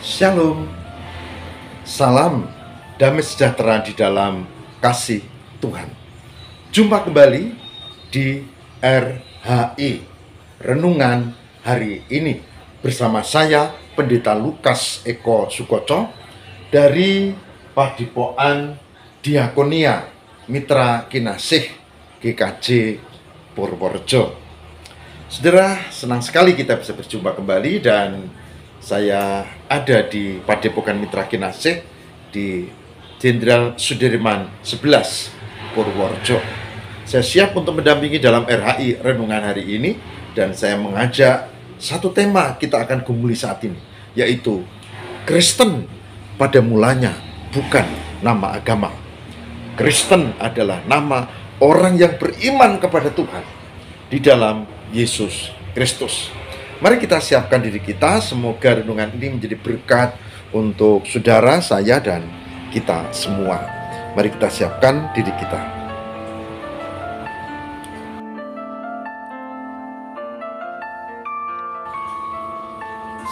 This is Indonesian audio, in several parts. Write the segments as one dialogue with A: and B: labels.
A: Shalom, salam damai sejahtera di dalam kasih Tuhan. Jumpa kembali di RHI Renungan hari ini bersama saya Pendeta Lukas Eko Sukoco dari Padepokan Diakonia Mitra Kinasih GKJ Purworejo. Saudara, senang sekali kita bisa berjumpa kembali dan saya ada di Padepokan Mitra Kinasih di Jenderal Sudirman 11 Purworejo. Saya siap untuk mendampingi dalam RHI Renungan hari ini dan saya mengajak satu tema kita akan gumuli saat ini, yaitu Kristen pada mulanya bukan nama agama. Kristen adalah nama orang yang beriman kepada Tuhan di dalam Yesus Kristus. Mari kita siapkan diri kita, semoga renungan ini menjadi berkat untuk saudara, saya, dan kita semua. Mari kita siapkan diri kita.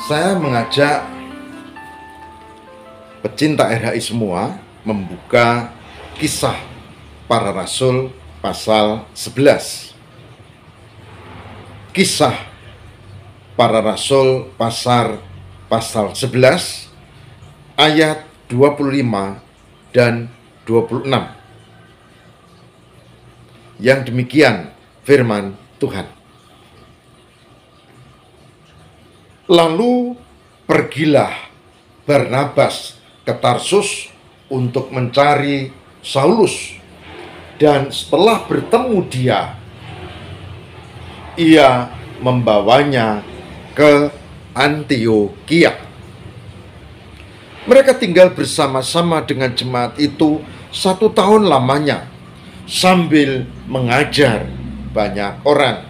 A: Saya mengajak pecinta RHI semua membuka Kisah Para Rasul pasal 11. Kisah Para Rasul pasal 11 ayat 25 dan 26. Yang demikian firman Tuhan. Lalu pergilah Barnabas ke Tarsus untuk mencari Saulus, dan setelah bertemu ia membawanya ke Antiokhia. Mereka tinggal bersama-sama dengan jemaat itu 1 tahun lamanya sambil mengajar banyak orang.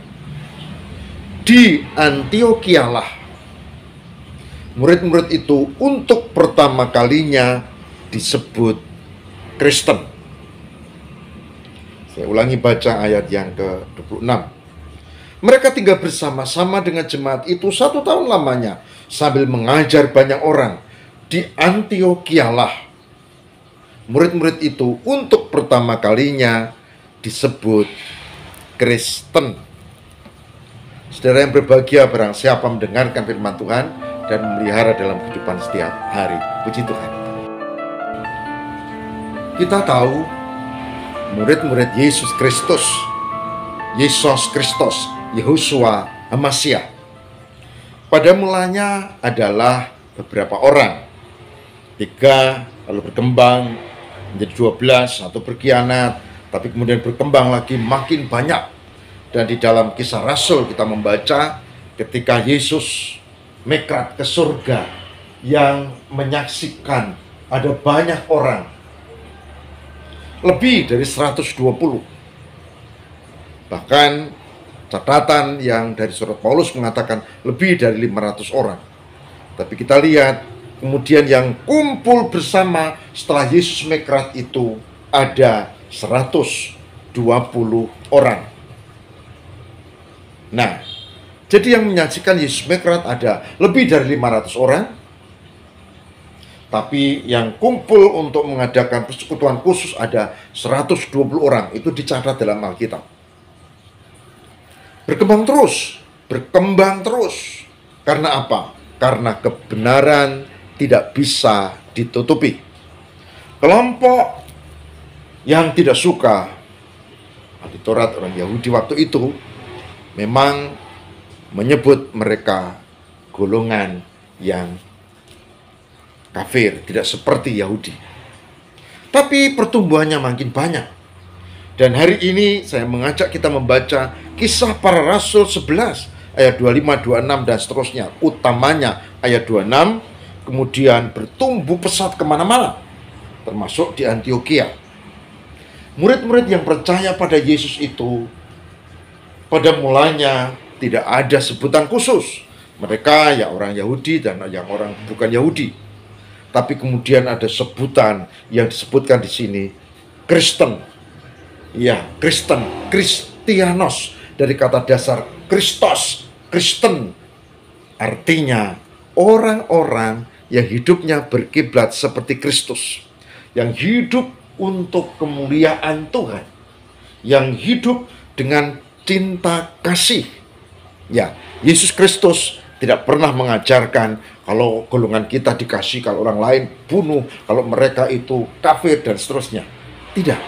A: Di Antiokhia lah murid-murid itu untuk pertama kalinya disebut Kristen. Saya ulangi baca ayat yang ke-26. Mereka tinggal bersama-sama dengan jemaat itu 1 tahun lamanya sambil mengajar banyak orang. Di Antiokhia lah murid-murid itu untuk pertama kalinya disebut Kristen. Saudara yang berbahagia, barang siapa mendengarkan firman Tuhan dan memelihara dalam kehidupan setiap hari. Puji Tuhan. Kita tahu murid-murid Yesus Kristus, Yehosua Hamasyah, pada mulanya adalah beberapa orang, 3, lalu berkembang menjadi 12, atau berkhianat, tapi kemudian berkembang lagi makin banyak. Dan di dalam Kisah Rasul kita membaca ketika Yesus mekrat ke surga, yang menyaksikan ada banyak orang, lebih dari 120. Bahkan catatan yang dari surat Paulus mengatakan lebih dari 500 orang. Tapi kita lihat kemudian yang kumpul bersama setelah Yesus mekrat itu ada 120 orang. Nah, jadi yang menyaksikan Yesus mekrat ada lebih dari 500 orang. Tapi yang kumpul untuk mengadakan persekutuan khusus ada 120 orang. Itu dicatat dalam Alkitab. Berkembang terus. Karena apa? Karena kebenaran tidak bisa ditutupi. Kelompok yang tidak suka ahli Taurat, orang Yahudi waktu itu, memang menyebut mereka golongan yang kafir, tidak seperti Yahudi. Tapi pertumbuhannya makin banyak. Dan hari ini saya mengajak kita membaca Kisah Para Rasul 11 ayat 25, 26 dan seterusnya. Utamanya ayat 26, kemudian bertumbuh pesat kemana-mana, termasuk di Antiokhia. Murid-murid yang percaya pada Yesus itu pada mulanya tidak ada sebutan khusus. Mereka ya orang Yahudi dan yang orang bukan Yahudi. Tapi kemudian ada sebutan yang disebutkan di sini, Kristen. Ya, Kristen, Kristianos, dari kata dasar Kristos, Kristen, artinya orang-orang yang hidupnya berkiblat seperti Kristus, yang hidup untuk kemuliaan Tuhan, yang hidup dengan cinta kasih. Ya, Yesus Kristus tidak pernah mengajarkan kalau golongan kita dikasih, kalau orang lain bunuh, kalau mereka itu kafir dan seterusnya. Tidak.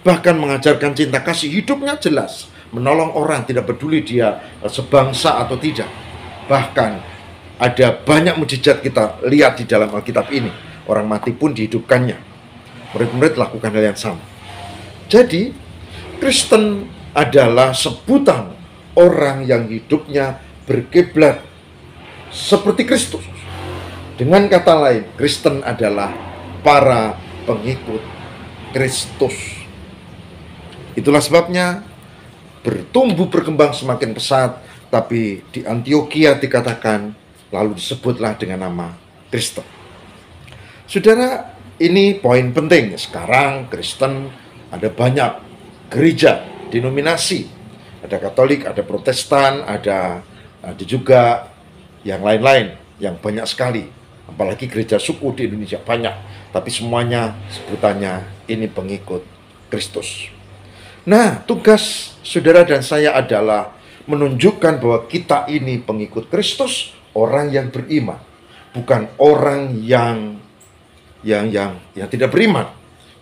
A: Bahkan mengajarkan cinta kasih, hidupnya jelas, menolong orang, tidak peduli dia sebangsa atau tidak. Bahkan ada banyak mujizat kita lihat di dalam Alkitab ini. Orang mati pun dihidupkannya. Murid-murid lakukan hal yang sama. Jadi, Kristen adalah sebutan orang yang hidupnya berkiblat seperti Kristus. Dengan kata lain, Kristen adalah para pengikut Kristus. Itulah sebabnya bertumbuh berkembang semakin pesat, tapi di Antiokhia dikatakan, lalu disebutlah dengan nama Kristen. Saudara, ini poin penting. Sekarang Kristen ada banyak gereja, denominasi. Ada Katolik, ada Protestan, ada juga yang lain-lain, yang banyak sekali. Apalagi gereja suku di Indonesia banyak. Tapi semuanya sebutannya ini pengikut Kristus. Nah, tugas saudara dan saya adalah menunjukkan bahwa kita ini pengikut Kristus, orang yang beriman, bukan orang yang tidak beriman,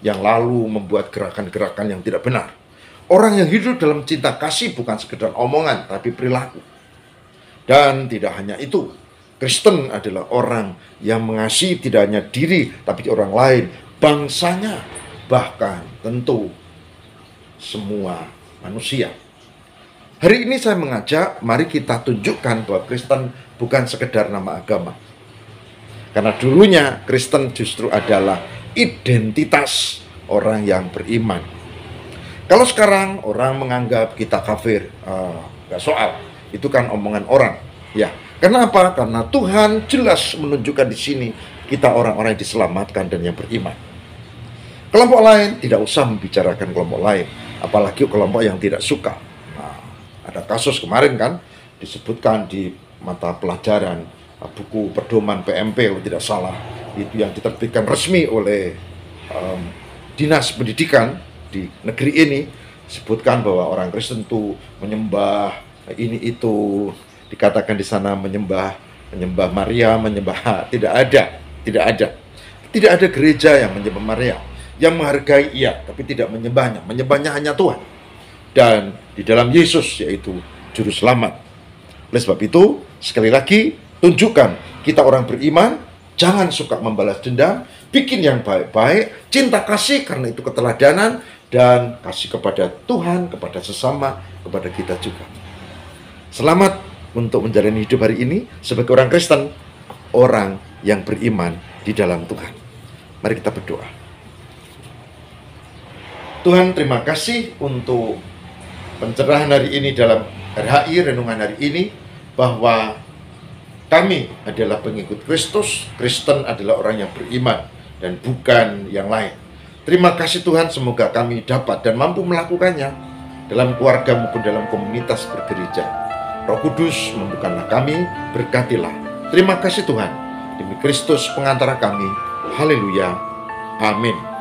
A: yang lalu membuat gerakan-gerakan yang tidak benar. Orang yang hidup dalam cinta kasih bukan sekedar omongan, tapi perilaku. Dan tidak hanya itu, Kristen adalah orang yang mengasihi tidak hanya diri, tapi orang lain, bangsanya, bahkan tentu semua manusia. Hari ini saya mengajak, mari kita tunjukkan bahwa Kristen bukan sekedar nama agama. Karena dulunya Kristen justru adalah identitas orang yang beriman. Kalau sekarang orang menganggap kita kafir, gak soal. Itu kan omongan orang. Ya, kenapa? Karena Tuhan jelas menunjukkan di sini kita orang-orang yang diselamatkan dan yang beriman. Kelompok lain tidak usah membicarakan kelompok lain, apalagi kelompok yang tidak suka. Ada kasus kemarin kan disebutkan di mata pelajaran buku pedoman PMP kalau tidak salah, itu yang diterbitkan resmi oleh dinas pendidikan di negeri ini, sebutkan bahwa orang Kristen itu menyembah ini itu, dikatakan di sana menyembah Maria, menyembah tidak ada gereja yang menyembah Maria, yang menghargai tapi tidak menyembahnya hanya Tuhan dan di dalam Yesus, yaitu juru selamat. Oleh sebab itu, sekali lagi tunjukkan kita orang beriman, jangan suka membalas dendam, bikin yang baik-baik, cinta kasih karena itu keteladanan, dan kasih kepada Tuhan, kepada sesama, kepada kita juga. Selamat untuk menjalani hidup hari ini sebagai orang Kristen, orang yang beriman di dalam Tuhan. Mari kita berdoa. Tuhan, terima kasih untuk pencerahan hari ini dalam RHI, renungan hari ini, bahwa kami adalah pengikut Kristus, Kristen adalah orang yang beriman, dan bukan yang lain. Terima kasih Tuhan, semoga kami dapat dan mampu melakukannya dalam keluarga maupun dalam komunitas bergereja. Roh Kudus, mampukanlah kami, berkatilah. Terima kasih Tuhan, demi Kristus pengantara kami. Haleluya. Amin.